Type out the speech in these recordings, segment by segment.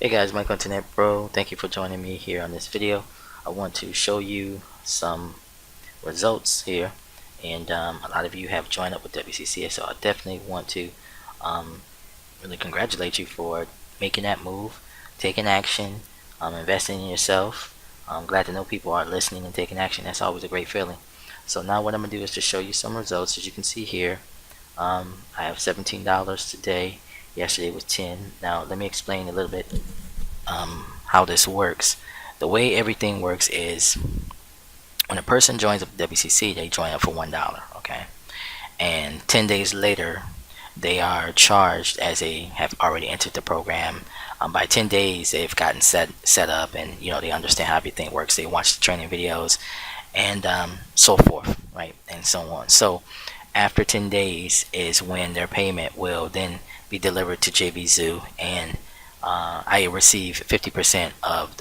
Hey guys, Mike Internet Bro. Thank you for joining me here on this video. I want to show you some results here, and a lot of you have joined up with WCC, so I definitely want to um, really congratulate you for making that move, taking action, investing in yourself. I'm glad to know people are listening and taking action. That's always a great feeling. So now what I'm going to do is to show you some results. As you can see here, I have $17 today. Yesterday was 10. Now let me explain a little bit how this works. The way everything works is when a person joins up WCC, they join up for $1, okay? And 10 days later, they are charged as they have already entered the program. By 10 days, they've gotten set up, and they understand how everything works. They watch the training videos and so forth, right? And so on. So after 10 days is when their payment will then be delivered to JV Zoo, and I receive 50% of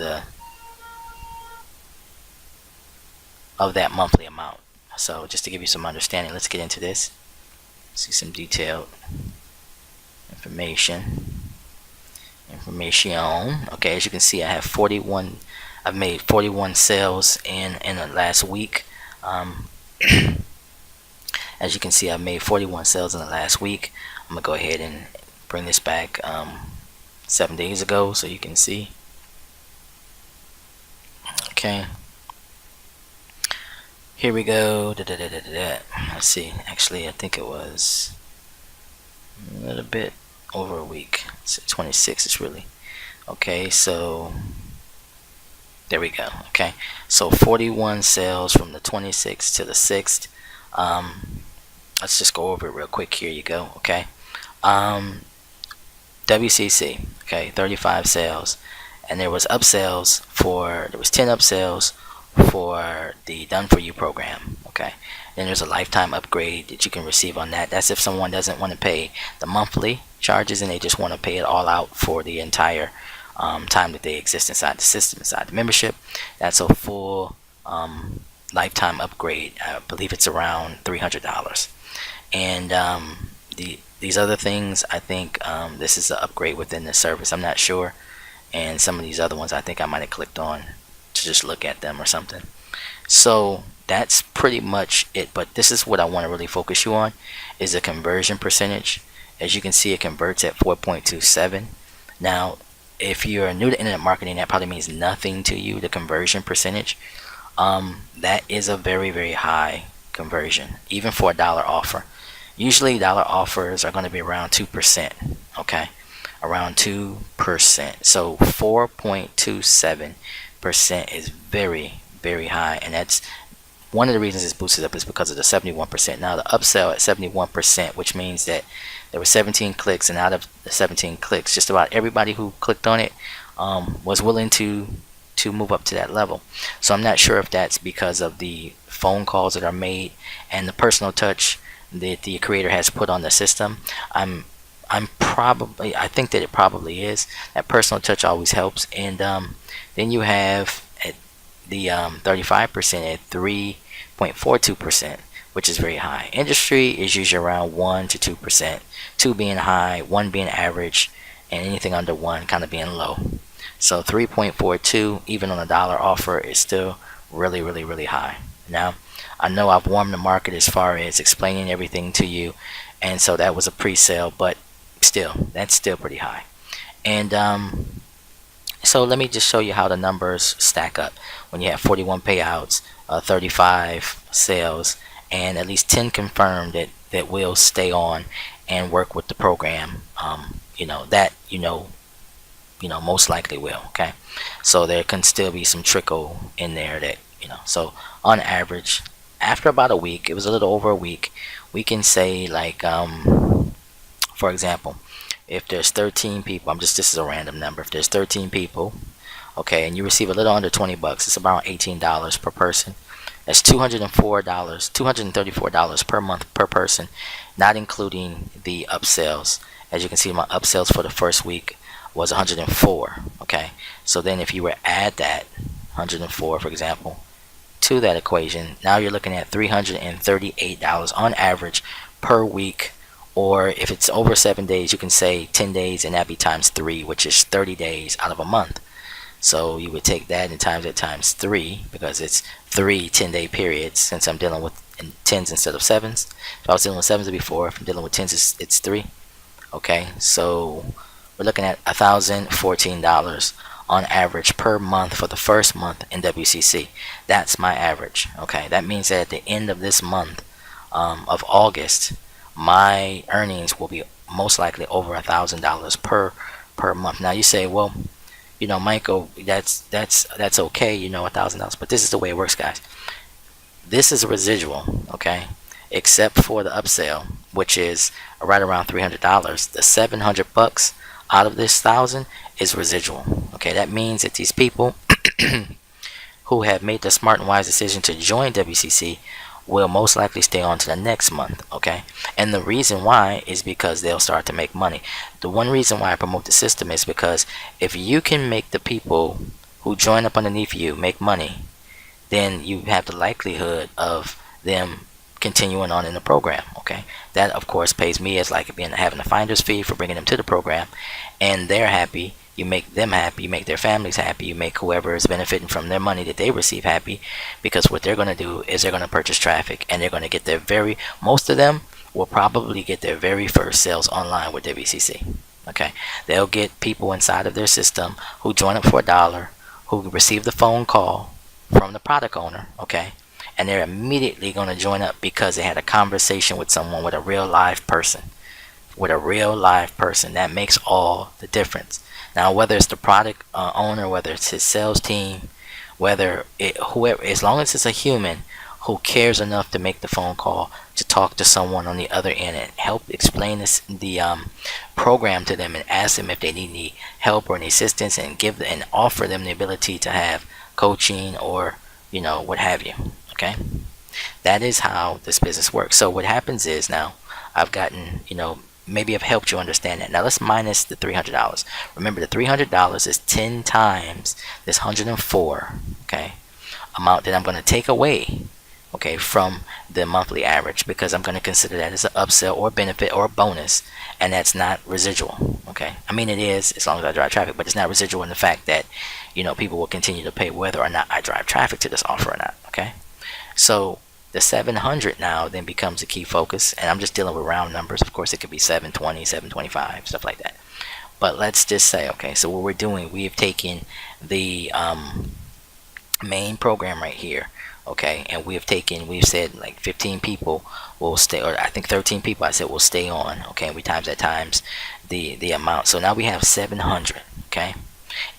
that monthly amount. So just to give you some understanding, let's get into this. See some detailed information. Okay, as you can see, I have 41. I've made 41 sales in the last week. As you can see, I've made 41 sales in the last week. I'm gonna go ahead and bring this back 7 days ago so you can see. Okay, here we go. Let's see, actually I think it was a little bit over a week. It's 26. It's really okay. So there we go. Okay, so 41 sales from the 26th to the 6th. Let's just go over it real quick. Here you go. Okay, WCC, okay, 35 sales, and there was upsells there was 10 upsells for the Done For You program. Okay, then there's a lifetime upgrade that you can receive on that. That's if someone doesn't want to pay the monthly charges and they just want to pay it all out for the entire time that they exist inside the system, inside the membership. That's a full lifetime upgrade. I believe it's around $300. And these other things, I think this is an upgrade within the service. I'm not sure. And some of these other ones, I think I might have clicked on to just look at them or something. So that's pretty much it. But this is what I want to really focus you on, is the conversion percentage. As you can see, it converts at 4.27. Now, if you're new to internet marketing, that probably means nothing to you, the conversion percentage. That is a very, very high conversion, even for a dollar offer. Usually dollar offers are going to be around 2%, okay, around 2%. So 4.27% is very, very high, and that's one of the reasons it's boosted up is because of the 71%. Now the upsell at 71%, which means that there were 17 clicks, and out of the 17 clicks, just about everybody who clicked on it was willing to move up to that level. So I'm not sure if that's because of the phone calls that are made and the personal touch that the creator has put on the system. I think that it probably is. That personal touch always helps. And then you have at the 35% at 3.42%, which is very high. Industry is usually around 1 to 2%, 2 being high, 1 being average, and anything under 1 kind of being low. So 3.42 even on a dollar offer is still really, really, really high. Now I know I've warmed the market as far as explaining everything to you, and so that was a pre-sale, but still, that's still pretty high. And so let me just show you how the numbers stack up when you have 41 payouts, 35 sales, and at least 10 confirmed that will stay on and work with the program. Most likely will. Okay, so there can still be some trickle in there that so on average, after about a week, it was a little over a week, we can say, like, for example, if there's 13 people, this is a random number, if there's 13 people, okay, and you receive a little under 20 bucks, it's about $18 per person. That's $234 per month per person, not including the upsells. As you can see, my upsells for the first week was 104. Okay, so then if you were to add that 104, for example, to that equation, now you're looking at $338 on average per week Or if it's over 7 days, you can say 10 days, and that'd be times 3, which is 30 days out of a month. So you would take that and times it times 3, because it's 3 10-day periods, since I'm dealing with tens instead of sevens. If I was dealing with sevens before, if I'm dealing with tens, it's 3. Okay, so we're looking at $1,014 on average per month for the first month in WCC. That's my average. Okay, that means that at the end of this month of August, my earnings will be most likely over $1,000 per month. Now you say, well, Michael, that's okay, $1,000, but this is the way it works, guys. This is a residual, okay, except for the upsell, which is right around $300. The $700 out of this 1,000 is residual. Okay, that means that these people who have made the smart and wise decision to join WCC will most likely stay on to the next month. Okay, and the reason why is because they'll start to make money. The one reason why I promote the system is because if you can make the people who join up underneath you make money, then you have the likelihood of them continuing on in the program. Okay, that of course pays me as like having a finder's fee for bringing them to the program, and they're happy. You make them happy, you make their families happy, you make whoever is benefiting from their money that they receive happy, because what they're going to do is they're going to purchase traffic, and they're going to get most of them will probably get their very first sales online with WCC. Okay, they'll get people inside of their system who join up for $1, who receive the phone call from the product owner. Okay, and they're immediately going to join up because they had a conversation with someone, with a real live person. That makes all the difference. Now, whether it's the product owner, whether it's his sales team, whoever, as long as it's a human who cares enough to make the phone call, to talk to someone on the other end and help explain the program to them, and ask them if they need any help or any assistance, and offer them the ability to have coaching or what have you. Okay, that is how this business works. So what happens is, now I've gotten, maybe I've helped you understand that. Now let's minus the $300. Remember, the $300 is 10 times this 104, okay, amount that I'm going to take away, okay, from the monthly average, because I'm going to consider that as an upsell or benefit or a bonus, and that's not residual. Okay, I mean, it is, as long as I drive traffic, but it's not residual in the fact that people will continue to pay whether or not I drive traffic to this offer or not. Okay, so the 700 now then becomes a key focus, and I'm just dealing with round numbers. Of course, it could be 720, 725, stuff like that. But let's just say, okay, so what we're doing, we have taken the main program right here, okay, and we've said like 15 people will stay, or I think 13 people I said will stay on, okay, and we times that times the amount. So now we have 700, okay,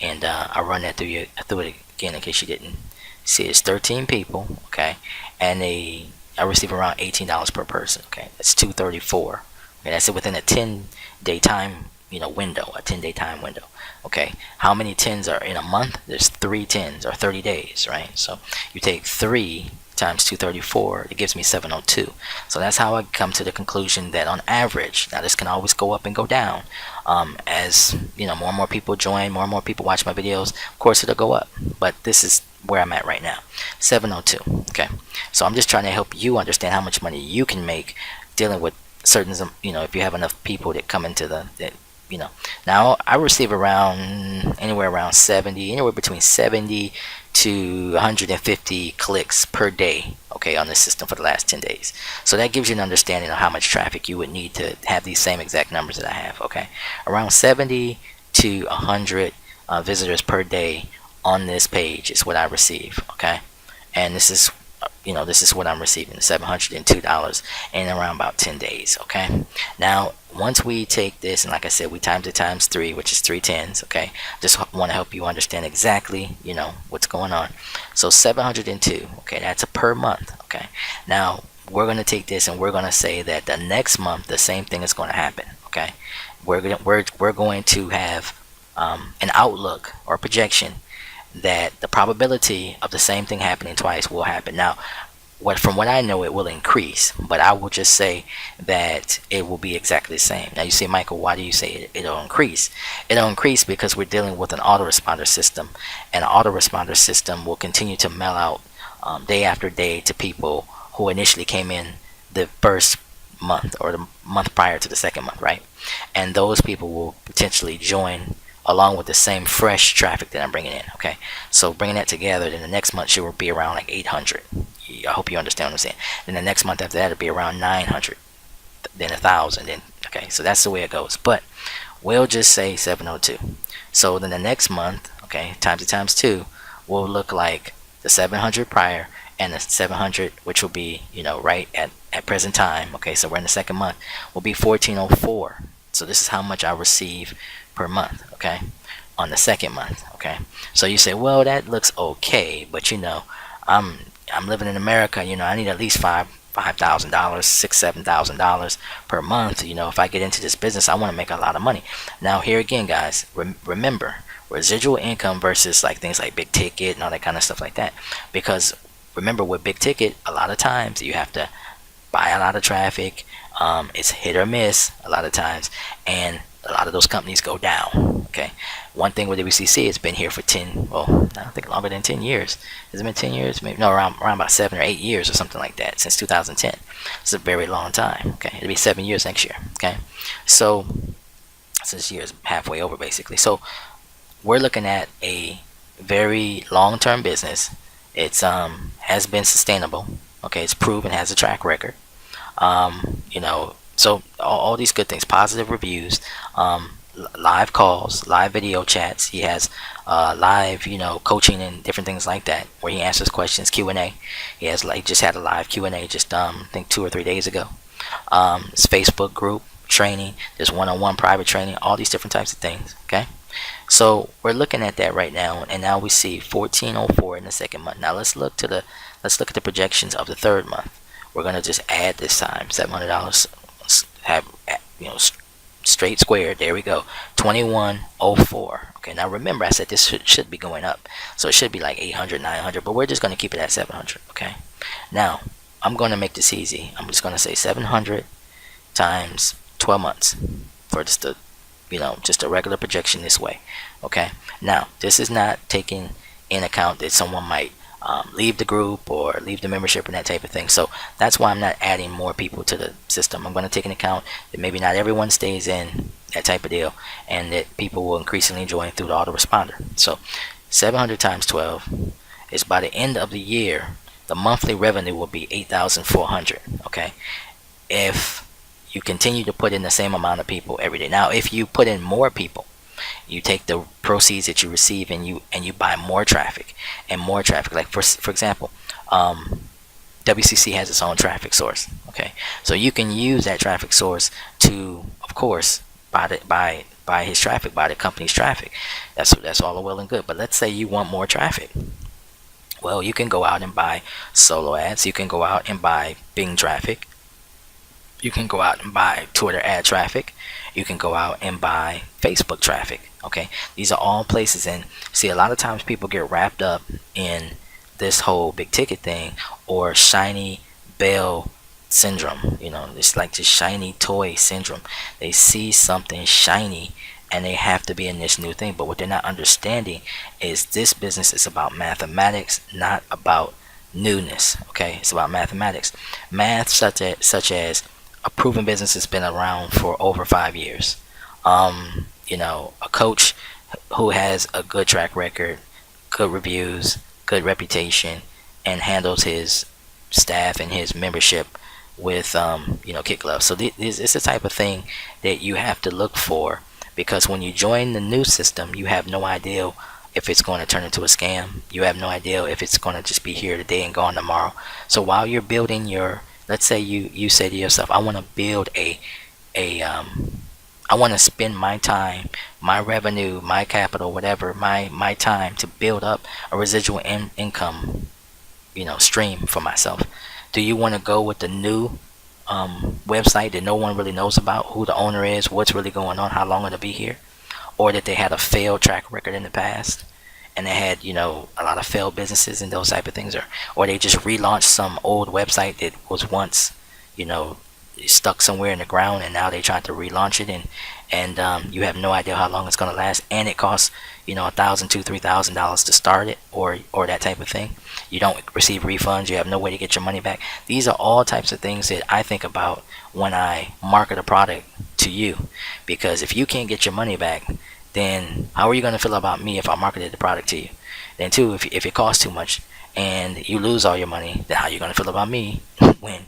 and I'll run that through it again in case you didn't see. It's 13 people, okay, and I receive around $18 per person. Okay, that's $234. Okay, that's it within a 10-day time window, a 10-day time window. Okay, how many 10s are in a month? There's 3 10s, or 30 days, right? So you take 3 times 234, it gives me 702. So that's how I come to the conclusion that on average, now this can always go up and go down, as more and more people join, more and more people watch my videos, of course it'll go up, but this is where I'm at right now, 702. Okay, so I'm just trying to help you understand how much money you can make dealing with certain, if you have enough people that come into now I receive anywhere between 70 to 150 clicks per day, okay, on the system for the last 10 days. So that gives you an understanding of how much traffic you would need to have these same exact numbers that I have. Okay, around 70 to 100 visitors per day on this page is what I receive. Okay, and this is what I'm receiving, $702 in around about 10 days. Okay, now once we take this, and like I said, we times it times 3, which is 3 10s. Okay, just want to help you understand exactly what's going on. So 702, okay, that's a per month. Okay, now we're going to take this and we're going to say that the next month the same thing is going to happen. Okay, we're going to have an outlook or projection that the probability of the same thing happening twice will happen. Now, from what I know, it will increase, but I will just say that it will be exactly the same. Now you say, Michael, why do you say it'll increase? It'll increase because we're dealing with an autoresponder system, and an autoresponder system will continue to mail out day after day to people who initially came in the first month or the month prior to the second month, right? And those people will potentially join along with the same fresh traffic that I'm bringing in. Okay, so bringing that together, then the next month she will be around like 800. I hope you understand what I'm saying. Then the next month after that it'll be around 900, then 1,000. Then okay, so that's the way it goes. But we'll just say 702. So then the next month, okay, times it times two, will look like the 700 prior and the 700, which will be, right at present time. Okay, so we're in the second month, will be 1404. So this is how much I receive per month. Okay, on the second month. Okay, so you say, well, that looks okay, but I'm I'm living in America. I need at least $5,000, $7,000 per month. If I get into this business, I want to make a lot of money. Now, here again, guys, remember residual income versus like things like big ticket and all that kind of stuff like that. Because remember, with big ticket, a lot of times you have to buy a lot of traffic. It's hit or miss a lot of times, and a lot of those companies go down. Okay, one thing with WCC, it's been here for 10, well, I don't think longer than 10 years. Has it been 10 years? Maybe no, around about 7 or 8 years or something like that, since 2010. It's a very long time. Okay, it'll be 7 years next year. Okay, so this year is halfway over basically. So we're looking at a very long-term business. It's has been sustainable. Okay, it's proven, has a track record. So all these good things, positive reviews, live calls, live video chats. He has live, coaching and different things like that, where he answers questions, Q&A. He has like just had a live Q&A just I think 2 or 3 days ago. His Facebook group training, there's one-on-one private training, all these different types of things. Okay, so we're looking at that right now, and now we see 1404 in the second month. Now let's look at the projections of the third month. We're gonna just add this time $700. Have straight squared. There we go. 2104. Okay, now remember I said this should be going up, so it should be like 800, 900, but we're just gonna keep it at 700. Okay, now I'm gonna make this easy. I'm just gonna say 700 times 12 months for just a regular projection this way. Okay, now this is not taking in account that someone might leave the group or leave the membership and that type of thing. So that's why I'm not adding more people to the system. I'm going to take into account that maybe not everyone stays in, that type of deal, and that people will increasingly join through the autoresponder. So 700 times 12 is, by the end of the year, the monthly revenue will be 8,400. Okay, if you continue to put in the same amount of people every day. Now, if you put in more people, you take the proceeds that you receive and you buy more traffic and more traffic. Like for example, WCC has its own traffic source. Okay, so you can use that traffic source to, of course, buy his traffic, buy the company's traffic. That's all well and good. But let's say you want more traffic. Well, you can go out and buy solo ads. You can go out and buy Bing traffic. You can go out and buy Twitter ad traffic. You can go out and buy Facebook traffic. Okay, these are all places. And see, a lot of times people get wrapped up in this whole big ticket thing or shiny bell syndrome. It's like this shiny toy syndrome. They see something shiny and they have to be in this new thing. But what they're not understanding is this business is about mathematics, not about newness. Okay, it's about mathematics. Math such as a proven business has been around for over 5 years. A coach who has a good track record, good reviews, good reputation, and handles his staff and his membership with kid gloves. So this is the type of thing that you have to look for, because when you join the new system, you have no idea if it's going to turn into a scam. You have no idea if it's going to just be here today and gone tomorrow. So while you're building let's say you say to yourself, I want to build I want to spend my time, my revenue, my capital, whatever, my time to build up a residual income, stream for myself. Do you want to go with the new website that no one really knows about, who the owner is, what's really going on, how long it'll be here, or that they had a failed track record in the past? And they had, a lot of failed businesses and those type of things, or they just relaunched some old website that was once, stuck somewhere in the ground, and now they tried to relaunch it and you have no idea how long it's going to last, and it costs $1,000, $2,000, $3,000 to start it, or that type of thing. You don't receive refunds. You have no way to get your money back. These are all types of things that I think about when I market a product to you, because if you can't get your money back, then how are you going to feel about me if I marketed the product to you? Then two, if it costs too much and you lose all your money, then how are you going to feel about me when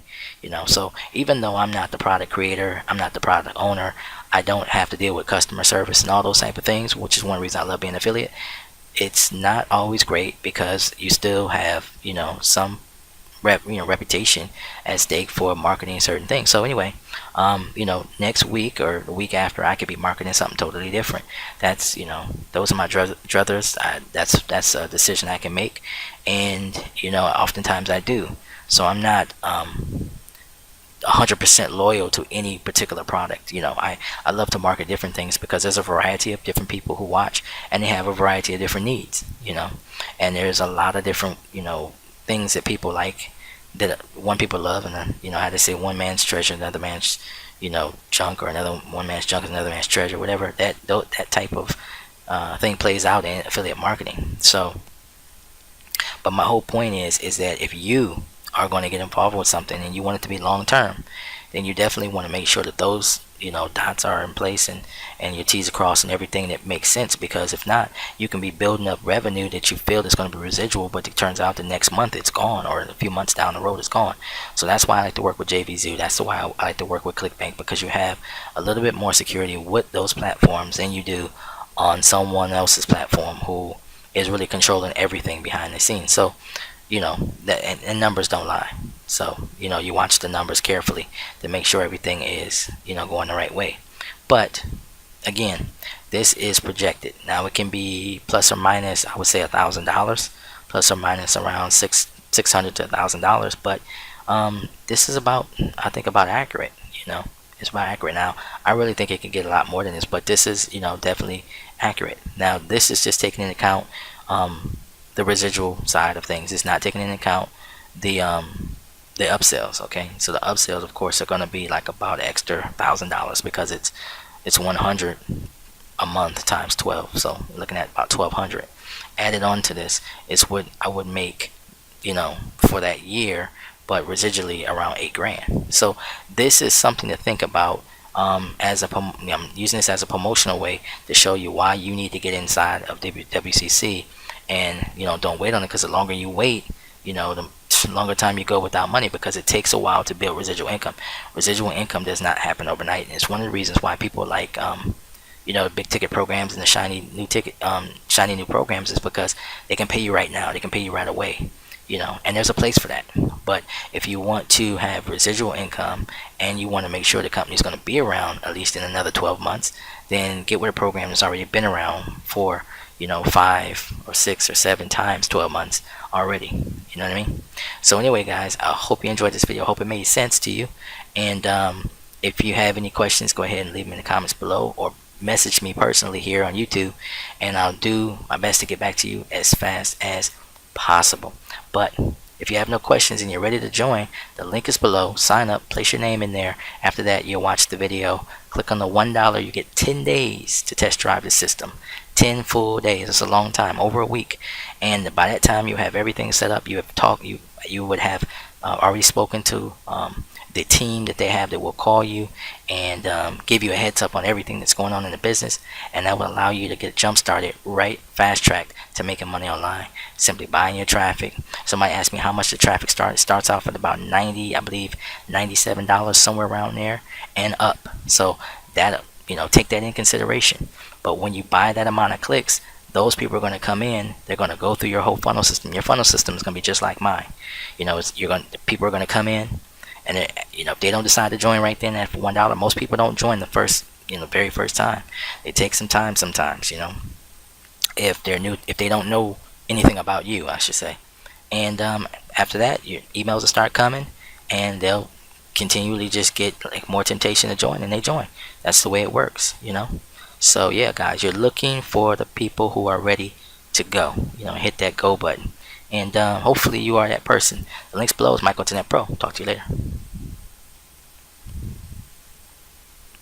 so even though I'm not the product creator, I'm not the product owner, I don't have to deal with customer service and all those type of things, which is one reason I love being an affiliate. It's not always great because you still have some reputation at stake for marketing certain things. So anyway, next week or the week after, I could be marketing something totally different. That's those are my druthers. That's a decision I can make, and oftentimes I do. So I'm not 100% loyal to any particular product. I love to market different things because there's a variety of different people who watch, and they have a variety of different needs. And there's a lot of different things that people like, that one people love, and then how they say, one man's treasure, another man's junk, or one man's junk is another man's treasure, whatever that type of thing plays out in affiliate marketing. So, but my whole point is that if you are going to get involved with something and you want it to be long term, then you definitely want to make sure that those dots are in place, and your T's are crossed, and everything that makes sense. Because if not, you can be building up revenue that you feel is going to be residual, but it turns out the next month it's gone, or a few months down the road it's gone. So that's why I like to work with JVZoo. That's why I like to work with ClickBank, because you have a little bit more security with those platforms than you do on someone else's platform who is really controlling everything behind the scenes. So that, and numbers don't lie. So you watch the numbers carefully to make sure everything is going the right way. But again, this is projected. Now it can be plus or minus, I would say $1,000, plus or minus around $600 to $1,000. But this is I think about accurate. It's about accurate. Now I really think it can get a lot more than this, but this is definitely accurate. Now this is just taking into account the residual side of things. It's not taking into account the upsells. Okay, so the upsells, of course, are going to be like about extra $1,000, because it's 100 a month times 12, so we're looking at about 1,200 added on to this. Is what I would make for that year, but residually around $8,000. So this is something to think about. I'm using this as a promotional way to show you why you need to get inside of WCC. And don't wait on it, because the longer you wait, the longer time you go without money, because it takes a while to build residual income. Residual income does not happen overnight, and it's one of the reasons why people like big ticket programs and the shiny new programs, is because they can pay you right now, they can pay you right away, and there's a place for that. But if you want to have residual income and you want to make sure the company's going to be around at least in another 12 months, then get with a program that's already been around for 5 or 6 or 7 times 12 months already. You know what I mean? So anyway, guys, I hope you enjoyed this video. I hope it made sense to you. And if you have any questions, go ahead and leave them in the comments below, or message me personally here on YouTube, and I'll do my best to get back to you as fast as possible. But if you have no questions and you're ready to join, the link is below. Sign up, place your name in there. After that, you'll watch the video. Click on the $1. You get 10 days to test drive the system. 10 full days. It's a long time, over a week. And by that time, you have everything set up. You have talked. You would have already spoken to the team that they have that will call you and give you a heads up on everything that's going on in the business, and that will allow you to get jump started right fast tracked to making money online, simply buying your traffic. Somebody asked me how much the traffic starts off at about $90, I believe $97, somewhere around there and up. So that take that in consideration. But when you buy that amount of clicks, those people are going to come in. They're going to go through your whole funnel system. Your funnel system is going to be just like mine. People are going to come in, and if they don't decide to join right then at $1, most people don't join the very first time. It takes some time sometimes. If they're new, if they don't know anything about you, I should say. And after that, your emails will start coming, and they'll continually just get more temptation to join, and they join. That's the way it works. So yeah, guys, you're looking for the people who are ready to go. Hit that go button, and hopefully you are that person. The links below is Michael Internet Pro. Talk to you later.